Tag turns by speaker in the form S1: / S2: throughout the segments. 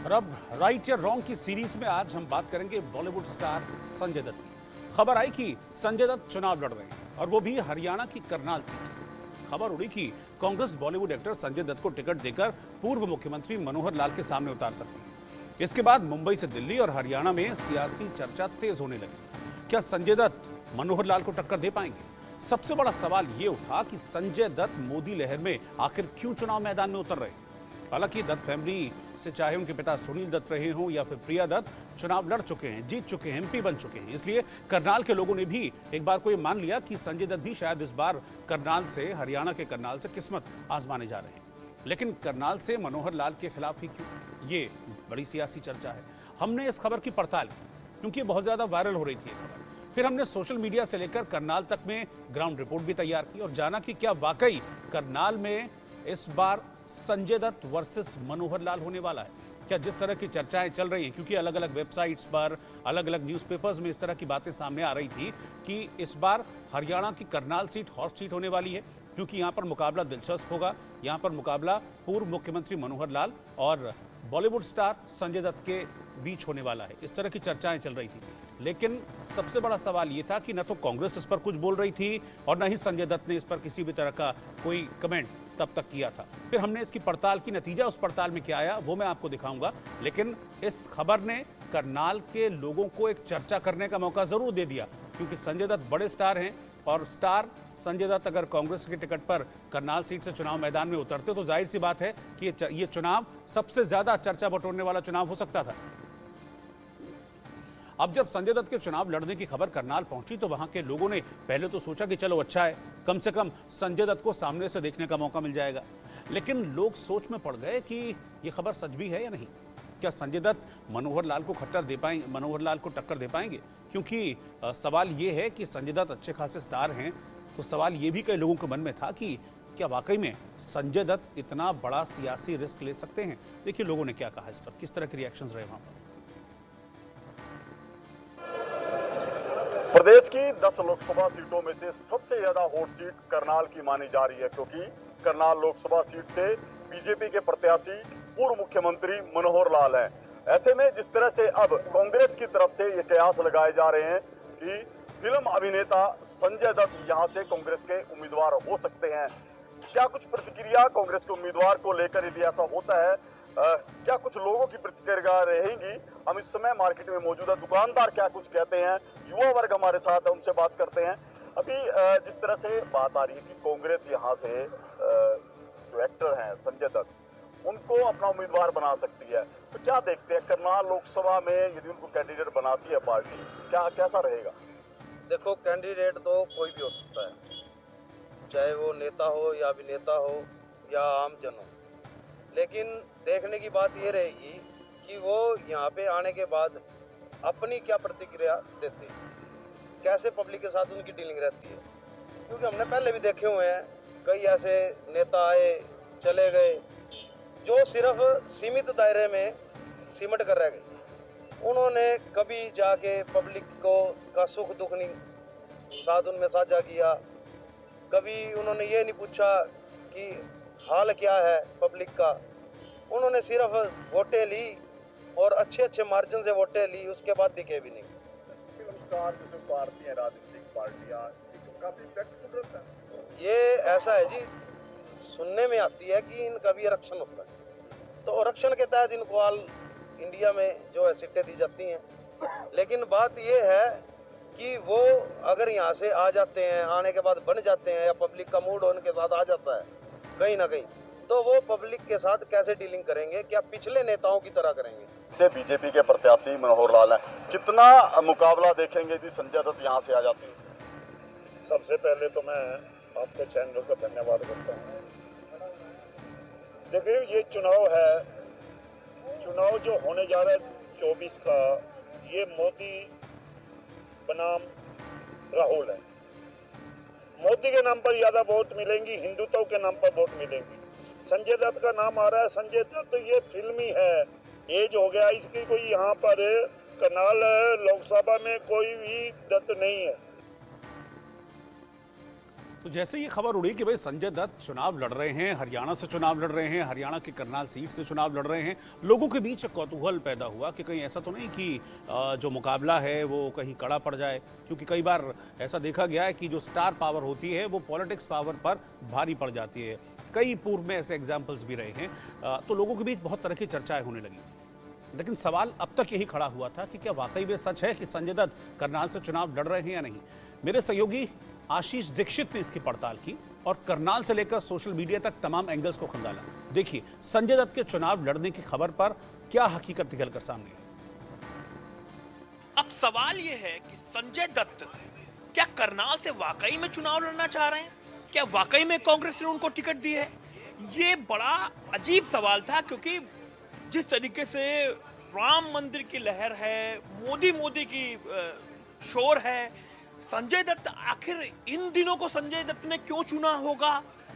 S1: और अब राइट या रॉन्ग की सीरीज में आज हम बात करेंगे बॉलीवुड स्टार संजय दत्त की। खबर आई कि संजय दत्त चुनाव लड़ रहे हैं और वो भी हरियाणा की करनाल सीट से। खबर उड़ी कि कांग्रेस बॉलीवुड एक्टर संजय दत्त को टिकट देकर पूर्व मुख्यमंत्री मनोहर लाल के सामने उतार सकती है। इसके बाद मुंबई से दिल्ली और हरियाणा में सियासी चर्चा तेज होने लगी। क्या संजय दत्त मनोहर लाल को टक्कर दे पाएंगे? सबसे बड़ा सवाल ये उठा कि संजय दत्त मोदी लहर में आखिर क्यों चुनाव मैदान में उतर रहे हैं। हालांकि दत्त फैमिली से चाहे उनके पिता सुनील दत्त रहे हों या फिर प्रिया दत्त चुनाव लड़ चुके हैं, जीत चुके हैं, एमपी बन चुके हैं, इसलिए करनाल के लोगों ने भी एक बार को ये मान लिया कि संजय दत्त भी शायद इस बार करनाल से, हरियाणा के करनाल से किस्मत आजमाने जा रहे हैं। लेकिन करनाल से मनोहर लाल के खिलाफ ही क्यों, ये बड़ी सियासी चर्चा है। हमने इस खबर की पड़ताल की क्योंकि बहुत ज्यादा वायरल हो रही थी ये खबर। फिर हमने सोशल मीडिया से लेकर करनाल तक में ग्राउंड रिपोर्ट भी तैयार की और जाना कि क्या वाकई करनाल में इस बार संजय दत्त वर्सेस मनोहर लाल होने वाला है। क्या जिस तरह की चर्चाएं चल रही हैं, क्योंकि अलग अलग वेबसाइट्स पर, अलग अलग न्यूज़पेपर्स में इस तरह की बातें सामने आ रही थी कि इस बार हरियाणा की करनाल सीट हॉट सीट होने वाली है, क्योंकि यहाँ पर मुकाबला दिलचस्प होगा। यहाँ पर मुकाबला पूर्व मुख्यमंत्री मनोहर लाल और बॉलीवुड स्टार संजय दत्त के बीच होने वाला है। इस तरह की चर्चाएं चल रही थी। लेकिन सबसे बड़ा सवाल ये था कि न तो कांग्रेस इस पर कुछ बोल रही थी और न ही संजय दत्त ने इस पर किसी भी तरह का कोई कमेंट तब तक किया था। फिर हमने इसकी पड़ताल की, नतीजा उस पड़ताल में क्या आया वो मैं आपको दिखाऊंगा। लेकिन इस खबर ने करनाल के लोगों को एक चर्चा करने का मौका जरूर दे दिया, क्योंकि संजय दत्त बड़े स्टार हैं और स्टार संजय दत्त अगर कांग्रेस के टिकट पर करनाल सीट से चुनाव मैदान में उतरते तो जाहिर सी बात है कि ये चुनाव सबसे ज्यादा चर्चा बटोरने वाला चुनाव हो सकता था। अब जब संजय दत्त के चुनाव लड़ने की खबर करनाल पहुंची तो वहां के लोगों ने पहले तो सोचा कि चलो अच्छा है, कम से कम संजय दत्त को सामने से देखने का मौका मिल जाएगा। लेकिन लोग सोच में पड़ गए कि ये खबर सच भी है या नहीं। क्या संजय दत्त मनोहर लाल को मनोहर लाल को टक्कर दे पाएंगे? क्योंकि सवाल ये है कि संजय दत्त अच्छे खासे स्टार हैं, तो सवाल ये भी कई लोगों के मन में था कि क्या वाकई में संजय दत्त इतना बड़ा सियासी रिस्क ले सकते हैं। देखिए लोगों ने क्या कहा इस पर, किस तरह के रिएक्शंस रहे वहां पर।
S2: प्रदेश की 10 लोकसभा सीटों में से सबसे ज्यादा हॉट सीट करनाल की मानी जा रही है, क्योंकि करनाल लोकसभा सीट से बीजेपी के प्रत्याशी पूर्व मुख्यमंत्री मनोहर लाल हैं। ऐसे में जिस तरह से अब कांग्रेस की तरफ से ये कयास लगाए जा रहे हैं कि फिल्म अभिनेता संजय दत्त यहां से कांग्रेस के उम्मीदवार हो सकते हैं, क्या कुछ प्रतिक्रिया कांग्रेस के उम्मीदवार को लेकर यदि ऐसा होता है, क्या कुछ लोगों की प्रतिक्रिया रहेगी। हम इस समय मार्केट में मौजूद है, दुकानदार क्या कुछ कहते हैं, युवा वर्ग हमारे साथ है, उनसे बात करते हैं। अभी जिस तरह से बात आ रही है कि कांग्रेस यहाँ से जो एक्टर हैं संजय दत्त, उनको अपना उम्मीदवार बना सकती है, तो क्या देखते हैं करनाल लोकसभा में यदि उनको कैंडिडेट बनाती है पार्टी, क्या कैसा रहेगा?
S3: देखो, कैंडिडेट तो कोई भी हो सकता है, चाहे वो नेता हो या अभिनेता हो या आम जन हो। लेकिन देखने की बात ये रहेगी कि वो यहाँ पे आने के बाद अपनी क्या प्रतिक्रिया देते हैं, कैसे पब्लिक के साथ उनकी डीलिंग रहती है। क्योंकि हमने पहले भी देखे हुए हैं कई ऐसे नेता आए चले गए जो सिर्फ सीमित दायरे में सिमट कर रह गए। उन्होंने कभी जाके पब्लिक को का सुख दुख नहीं साथ उनमें साझा किया, कभी उन्होंने ये नहीं पूछा कि हाल क्या है पब्लिक का। उन्होंने सिर्फ वोटें ली और अच्छे मार्जिन से वोटें ली, उसके बाद दिखे भी नहीं।
S2: फिल्म स्टार जैसे पार्टी है, राजनीतिक पार्टियां, काफी इफेक्ट रहता है।
S3: ये ऐसा है जी, सुनने में आती है कि इनका भी आरक्षण होता है, तो आरक्षण के तहत इनको ऑल इंडिया में जो है सीटें दी जाती हैं। लेकिन बात ये है कि वो अगर यहाँ से आ जाते हैं, आने के बाद बन जाते हैं, या पब्लिक का मूड उनके साथ आ जाता है कहीं ना कहीं, तो वो पब्लिक के साथ कैसे डीलिंग करेंगे, क्या पिछले नेताओं की तरह करेंगे।
S2: से बीजेपी के प्रत्याशी मनोहर लाल हैं, कितना मुकाबला देखेंगे यदि संजय दत्त यहाँ से आ जाते हैं?
S4: सबसे पहले तो मैं आपके चैनल का धन्यवाद करता हूँ। देखिए, ये चुनाव है, चुनाव जो होने जा रहा है 24 का, ये मोदी बनाम राहुल है। मोदी के नाम पर ज्यादा वोट मिलेंगी, हिंदुत्व के नाम पर वोट मिलेंगी। संजय दत्त का नाम आ रहा है, संजय दत्त ये फिल्मी है, एज हो गया इसकी, कोई यहाँ पर करनाल लोकसभा में कोई भी दत्त नहीं है।
S1: तो जैसे ये खबर उड़ी कि भाई संजय दत्त चुनाव लड़ रहे हैं, हरियाणा से चुनाव लड़ रहे हैं, हरियाणा की करनाल सीट से चुनाव लड़ रहे हैं, लोगों के बीच कौतूहल पैदा हुआ कि कहीं ऐसा तो नहीं कि जो मुकाबला है वो कहीं कड़ा पड़ जाए, क्योंकि कई बार ऐसा देखा गया है कि जो स्टार पावर होती है वो पॉलिटिक्स पावर पर भारी पड़ जाती है। कई पूर्व में ऐसे एग्जाम्पल्स भी रहे हैं, तो लोगों के बीच बहुत तरह की चर्चाएं होने लगी। लेकिन सवाल अब तक यही खड़ा हुआ था कि क्या वाकई में सच है कि संजय दत्त करनाल से चुनाव लड़ रहे हैं या नहीं। मेरे सहयोगी आशीष दीक्षित ने इसकी पड़ताल की और करनाल से लेकर सोशल मीडिया तक तमाम एंगल्स को खंगाला। देखिए संजय दत्त के चुनाव लड़ने की खबर पर क्या हकीकत निकल कर सामने आई।
S5: अब सवाल यह है कि संजय दत्त क्या करनाल से वाकई में चुनाव लड़ना चाह रहे हैं? क्या वाकई में कांग्रेस ने उनको टिकट दी है? ये बड़ा अजीब सवाल था, क्योंकि जिस तरीके से राम मंदिर की लहर है, मोदी की शोर है, संजय दत्त आखिर इन दिनों को संजय दत्त ने क्यों चुना होगा,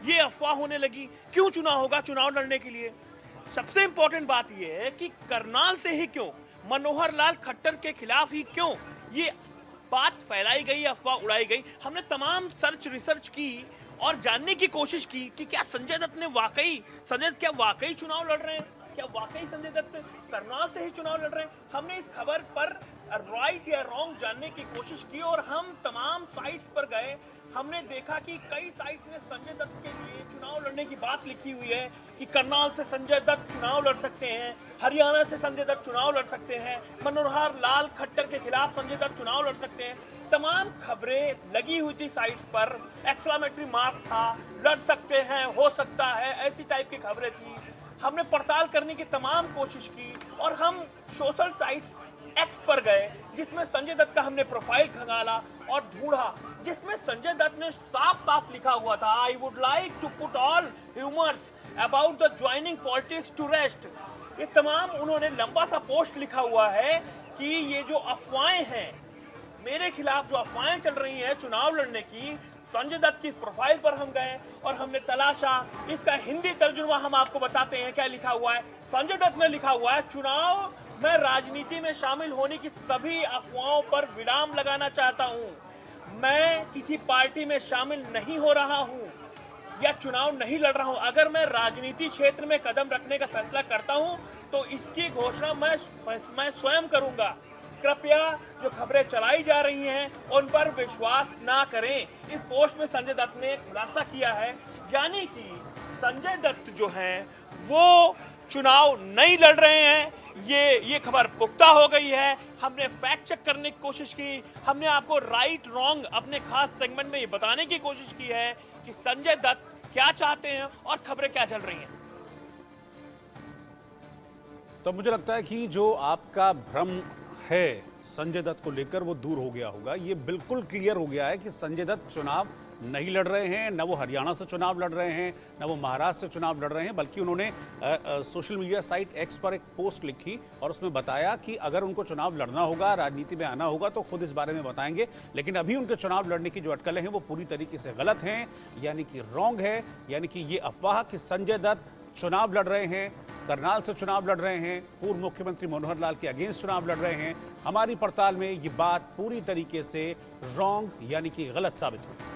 S5: ये अफवाह होने लगी। क्यों चुना होगा चुनाव लड़ने के लिए? सबसे इंपॉर्टेंट बात यह है कि करनाल से ही क्यों, मनोहर लाल खट्टर के खिलाफ ही क्यों ये बात फैलाई गई, अफवाह उड़ाई गई। हमने तमाम रिसर्च की और जानने की कोशिश की कि क्या संजय दत्त ने क्या वाकई चुनाव लड़ रहे हैं, क्या वाकई संजय दत्त करनाल से ही चुनाव लड़ रहे हैं। हमने इस खबर पर राइट या रॉन्ग जानने की कोशिश की और हम तमाम साइट्स पर गए। हमने देखा कि कई साइट्स ने संजय दत्त के लिए चुनाव लड़ने की बात लिखी हुई है कि करनाल से संजय दत्त चुनाव लड़ सकते हैं, हरियाणा से संजय दत्त चुनाव लड़ सकते हैं, मनोहर लाल खट्टर के खिलाफ संजय दत्त चुनाव लड़ सकते हैं। तमाम खबरें लगी हुई थी साइट्स पर, एक्सक्लेमेटरी मार्क था, लड़ सकते हैं, हो सकता है, ऐसी टाइप की खबरें थी। हमने पड़ताल करने की तमाम कोशिश की और हम सोशल साइट्स एक्स पर गए, जिसमें संजय दत्त का हमने प्रोफाइल खंगाला और ढूंढा, जिसमें संजय दत्त ने साफ साफ लिखा हुआ था, I would like to put all humours about the joining politics to rest. ये तमाम उन्होंने लंबा सा पोस्ट लिखा हुआ है कि ये जो अफवाहें हैं, मेरे खिलाफ जो अफवाहें चल रही हैं चुनाव लड़ने की, संजय दत्त की इस प्रोफाइल पर हम गए और हमने तलाशा। इसका हिंदी तर्जुमा हम आपको बताते हैं क्या लिखा हुआ है। संजय दत्त ने लिखा हुआ है, चुनाव में राजनीति में शामिल होने की सभी अफवाहों पर विराम लगाना चाहता हूं। मैं किसी पार्टी में शामिल नहीं हो रहा हूं या चुनाव नहीं लड़ रहा हूं। अगर मैं राजनीति क्षेत्र में कदम रखने का फैसला करता हूं तो इसकी घोषणा मैं स्वयं करूंगा। कृपया जो खबरें चलाई जा रही हैं उन पर विश्वास ना करें। इस पोस्ट में संजय दत्त ने खुलासा किया है, यानी कि संजय दत्त जो हैं वो चुनाव नहीं लड़ रहे हैं। ये खबर पुख्ता हो गई है। हमने फैक्ट चेक करने की कोशिश की, हमने आपको राइट रॉन्ग अपने खास सेगमेंट में ये बताने की कोशिश की है कि संजय दत्त क्या चाहते हैं और खबरें क्या चल रही हैं।
S1: तो मुझे लगता है कि जो आपका भ्रम है संजय दत्त को लेकर वो दूर हो गया होगा। ये बिल्कुल क्लियर हो गया है कि संजय दत्त चुनाव नहीं लड़ रहे हैं, न वो हरियाणा से चुनाव लड़ रहे हैं, न वो महाराष्ट्र से चुनाव लड़ रहे हैं, बल्कि उन्होंने सोशल मीडिया साइट एक्स पर एक पोस्ट लिखी और उसमें बताया कि अगर उनको चुनाव लड़ना होगा, राजनीति में आना होगा तो खुद इस बारे में बताएंगे। लेकिन अभी उनके चुनाव लड़ने की जो अटकलें हैं वो पूरी तरीके से गलत हैं, यानी कि रॉन्ग है। यानी कि ये अफवाह कि संजय दत्त चुनाव लड़ रहे हैं, करनाल से चुनाव लड़ रहे हैं, पूर्व मुख्यमंत्री मनोहर लाल के अगेंस्ट चुनाव लड़ रहे हैं, हमारी पड़ताल में ये बात पूरी तरीके से रॉन्ग यानी कि गलत साबित हुई।